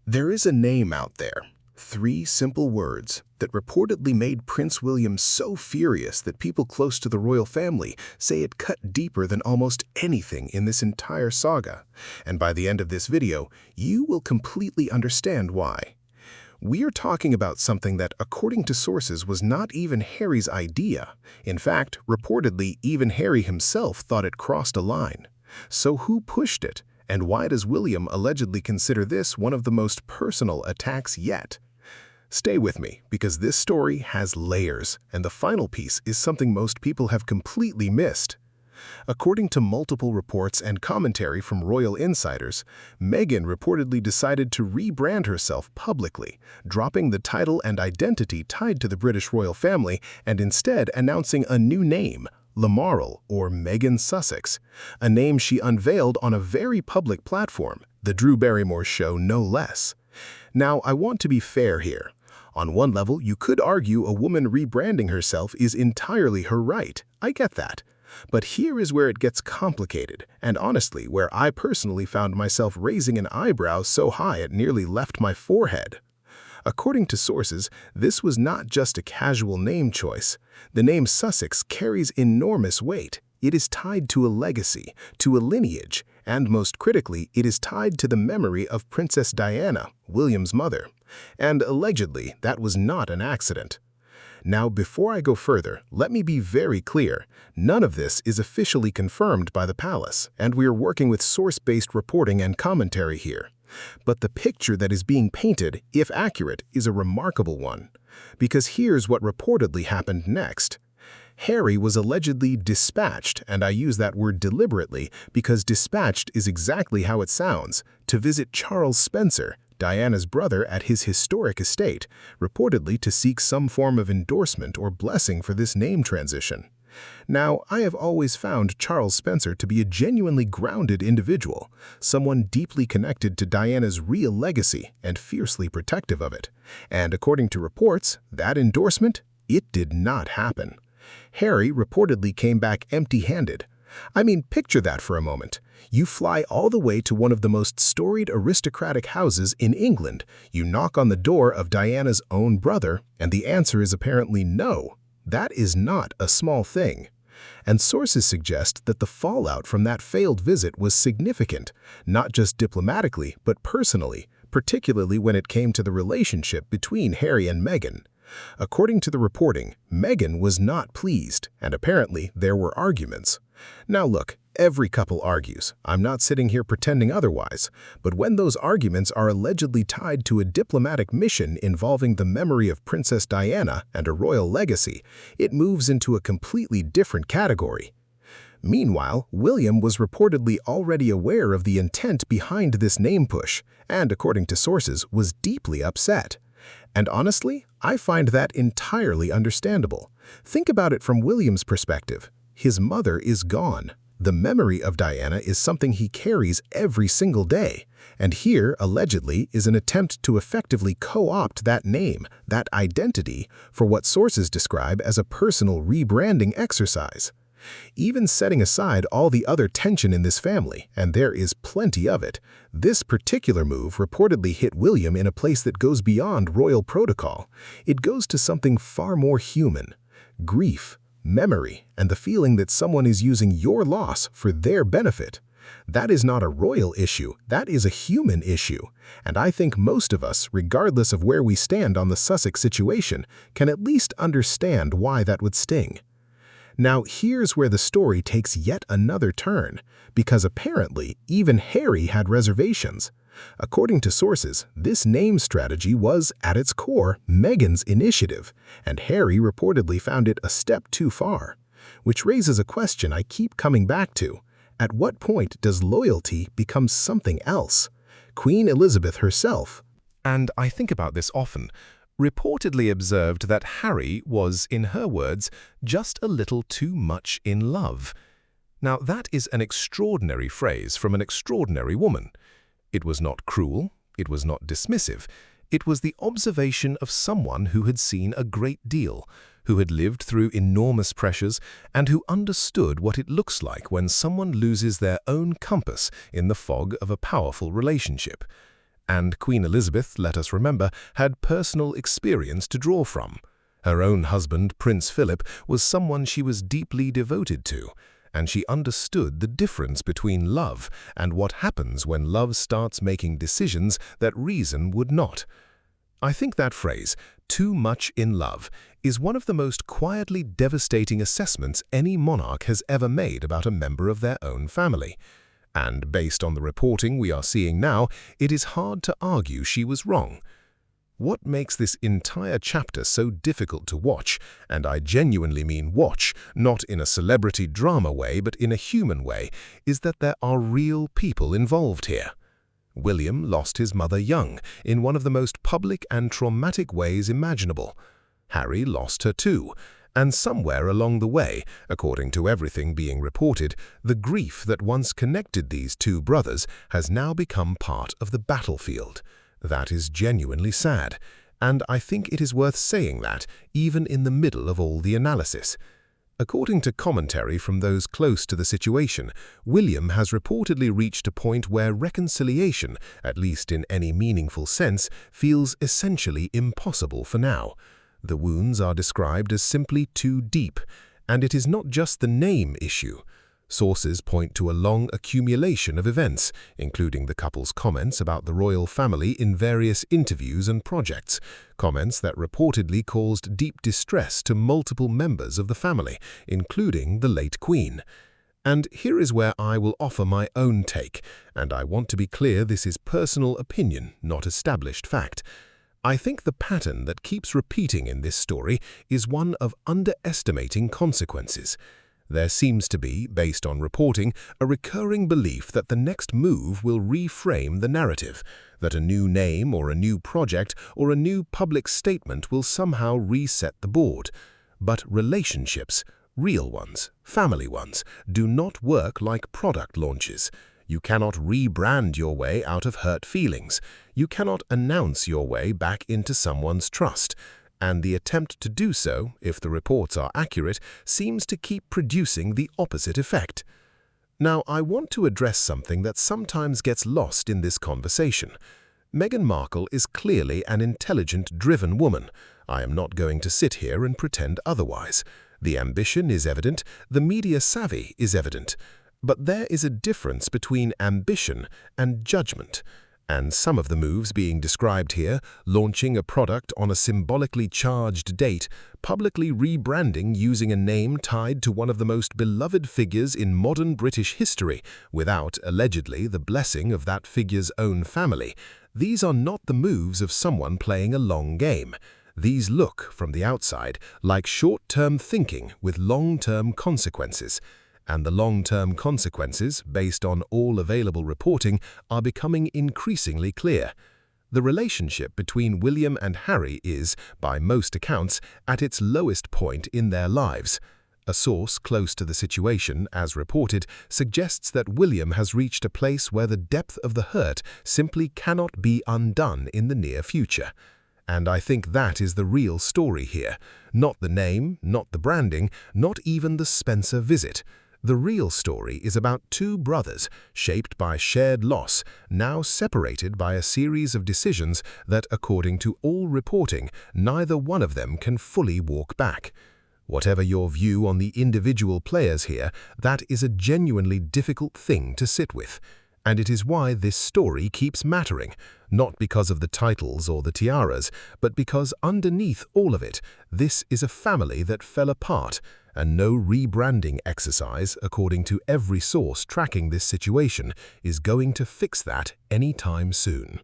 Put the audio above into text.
There is a name out there, three simple words, that reportedly made Prince William so furious that people close to the royal family say it cut deeper than almost anything in this entire saga. And by the end of this video, you will completely understand why. We are talking about something that, according to sources, was not even Harry's idea. In fact, reportedly, even Harry himself thought it crossed a line. So who pushed it? And why does William allegedly consider this one of the most personal attacks yet? Stay with me, because this story has layers, and the final piece is something most people have completely missed. According to multiple reports and commentary from royal insiders, Meghan reportedly decided to rebrand herself publicly, dropping the title and identity tied to the British royal family and instead announcing a new name, Markle, or Meghan Sussex, a name she unveiled on a very public platform, The Drew Barrymore Show no less. Now, I want to be fair here. On one level, you could argue a woman rebranding herself is entirely her right. I get that. But here is where it gets complicated, and honestly, where I personally found myself raising an eyebrow so high it nearly left my forehead. According to sources, this was not just a casual name choice. The name Sussex carries enormous weight. It is tied to a legacy, to a lineage, and most critically, it is tied to the memory of Princess Diana, William's mother. And allegedly, that was not an accident. Now, before I go further, let me be very clear. None of this is officially confirmed by the palace, and we are working with source-based reporting and commentary here. But the picture that is being painted, if accurate, is a remarkable one. Because here's what reportedly happened next. Harry was allegedly dispatched, and I use that word deliberately because dispatched is exactly how it sounds, to visit Charles Spencer, Diana's brother, at his historic estate, reportedly to seek some form of endorsement or blessing for this name transition. Now, I have always found Charles Spencer to be a genuinely grounded individual, someone deeply connected to Diana's real legacy and fiercely protective of it. And according to reports, that endorsement, it did not happen. Harry reportedly came back empty-handed. I mean, picture that for a moment. You fly all the way to one of the most storied aristocratic houses in England. You knock on the door of Diana's own brother, and the answer is apparently no. That is not a small thing. And sources suggest that the fallout from that failed visit was significant, not just diplomatically, but personally, particularly when it came to the relationship between Harry and Meghan. According to the reporting, Meghan was not pleased, and apparently there were arguments. Now look, every couple argues. I'm not sitting here pretending otherwise. But when those arguments are allegedly tied to a diplomatic mission involving the memory of Princess Diana and a royal legacy, it moves into a completely different category. Meanwhile, William was reportedly already aware of the intent behind this name push, and according to sources, was deeply upset. And honestly, I find that entirely understandable. Think about it from William's perspective. His mother is gone. The memory of Diana is something he carries every single day. And here, allegedly, is an attempt to effectively co-opt that name, that identity, for what sources describe as a personal rebranding exercise. Even setting aside all the other tension in this family, and there is plenty of it, this particular move reportedly hit William in a place that goes beyond royal protocol. It goes to something far more human: grief, memory, and the feeling that someone is using your loss for their benefit. That is not a royal issue, that is a human issue. And I think most of us, regardless of where we stand on the Sussex situation, can at least understand why that would sting. Now, here's where the story takes yet another turn, because apparently even Harry had reservations. According to sources, this name strategy was, at its core, Meghan's initiative, and Harry reportedly found it a step too far. Which raises a question I keep coming back to. At what point does loyalty become something else? Queen Elizabeth herself, and I think about this often, reportedly observed that Harry was, in her words, just a little too much in love. Now, that is an extraordinary phrase from an extraordinary woman. It was not cruel, it was not dismissive, it was the observation of someone who had seen a great deal, who had lived through enormous pressures, and who understood what it looks like when someone loses their own compass in the fog of a powerful relationship. And Queen Elizabeth, let us remember, had personal experience to draw from. Her own husband, Prince Philip, was someone she was deeply devoted to, and she understood the difference between love and what happens when love starts making decisions that reason would not. I think that phrase, "too much in love," is one of the most quietly devastating assessments any monarch has ever made about a member of their own family. And based on the reporting we are seeing now, it is hard to argue she was wrong. What makes this entire chapter so difficult to watch, and I genuinely mean watch, not in a celebrity drama way but in a human way, is that there are real people involved here. William lost his mother young, in one of the most public and traumatic ways imaginable. Harry lost her too, and somewhere along the way, according to everything being reported, the grief that once connected these two brothers has now become part of the battlefield. That is genuinely sad, and I think it is worth saying that, even in the middle of all the analysis. According to commentary from those close to the situation, William has reportedly reached a point where reconciliation, at least in any meaningful sense, feels essentially impossible for now. The wounds are described as simply too deep, and it is not just the name issue. Sources point to a long accumulation of events, including the couple's comments about the royal family in various interviews and projects, comments that reportedly caused deep distress to multiple members of the family, including the late Queen. And here is where I will offer my own take, and I want to be clear this is personal opinion, not established fact. I think the pattern that keeps repeating in this story is one of underestimating consequences. There seems to be, based on reporting, a recurring belief that the next move will reframe the narrative, that a new name or a new project or a new public statement will somehow reset the board. But relationships, real ones, family ones, do not work like product launches. You cannot rebrand your way out of hurt feelings. You cannot announce your way back into someone's trust. And the attempt to do so, if the reports are accurate, seems to keep producing the opposite effect. Now, I want to address something that sometimes gets lost in this conversation. Meghan Markle is clearly an intelligent, driven woman. I am not going to sit here and pretend otherwise. The ambition is evident, the media savvy is evident. But there is a difference between ambition and judgment. And some of the moves being described here, launching a product on a symbolically charged date, publicly rebranding using a name tied to one of the most beloved figures in modern British history, without, allegedly, the blessing of that figure's own family, these are not the moves of someone playing a long game. These look, from the outside, like short-term thinking with long-term consequences. And the long-term consequences, based on all available reporting, are becoming increasingly clear. The relationship between William and Harry is, by most accounts, at its lowest point in their lives. A source close to the situation, as reported, suggests that William has reached a place where the depth of the hurt simply cannot be undone in the near future. And I think that is the real story here. Not the name, not the branding, not even the Spencer visit. The real story is about two brothers, shaped by shared loss, now separated by a series of decisions that, according to all reporting, neither one of them can fully walk back. Whatever your view on the individual players here, that is a genuinely difficult thing to sit with. And it is why this story keeps mattering, not because of the titles or the tiaras, but because underneath all of it, this is a family that fell apart, and no rebranding exercise, according to every source tracking this situation, is going to fix that anytime soon.